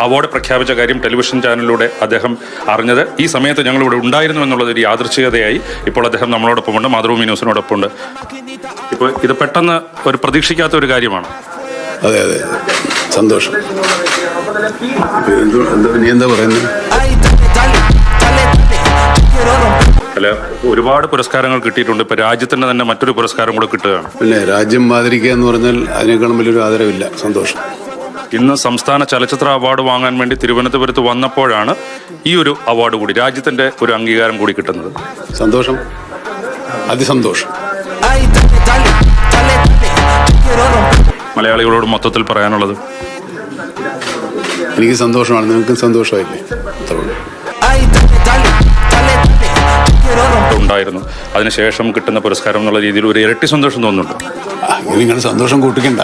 Award പ്രഖ്യാപിച്ച കാര്യം television ചാനലിലൂടെ അദ്ദേഹം അറിഞ്ഞത് ഈ സമയത്ത് ഞങ്ങളിവിടെ ഉണ്ടായിരുന്നു എന്നുള്ളത് ഒരു യാദൃച്ഛികതയായി ഇപ്പോൾ അദ്ദേഹം നമ്മളോടൊപ്പമുണ്ട്, മാതൃഭൂമി ന്യൂസിനോടൊപ്പമുണ്ട്. ഇപ്പോൾ ഇത് പെട്ടെന്ന് ഒരു പ്രതീക്ഷിക്കാത്ത ഒരു കാര്യമാണ്. അതെ അതെ, സന്തോഷം. എന്താ പറയുന്നത്? അല്ല, ഒരുപാട് പുരസ്കാരങ്ങൾ കിട്ടിയിട്ടുണ്ട്. ഇപ്പൊ രാജ്യത്തിന് തന്നെ മറ്റൊരു പുരസ്കാരം കൂടെ കിട്ടുകയാണ്. പിന്നെ രാജ്യം ആദരിക്കുക എന്ന് പറഞ്ഞാൽ അതിനേക്കാളും വലിയൊരു ആദരവില്ല. സന്തോഷം. ഇന്ന് സംസ്ഥാന ചലച്ചിത്ര അവാർഡ് വാങ്ങാൻ വേണ്ടി തിരുവനന്തപുരത്ത് വന്നപ്പോഴാണ് ഈ ഒരു അവാർഡ് കൂടി, രാജ്യത്തിന്റെ ഒരു അംഗീകാരം കൂടി കിട്ടുന്നത്. സന്തോഷം, അതിസന്തോഷം. മലയാളികളോട് മൊത്തത്തിൽ പറയാനുള്ളത്? എനിക്ക് സന്തോഷമാണ്, നിങ്ങൾക്കും സന്തോഷമായില്ലേ? ഉണ്ടായിരുന്നു. അതിനുശേഷം കിട്ടുന്ന പുരസ്കാരം എന്നുള്ള രീതിയിൽ ഒരു ഇരട്ടി സന്തോഷം തോന്നുന്നുണ്ട്. നിങ്ങൾ സന്തോഷം കൂട്ടിക്കണ്ട.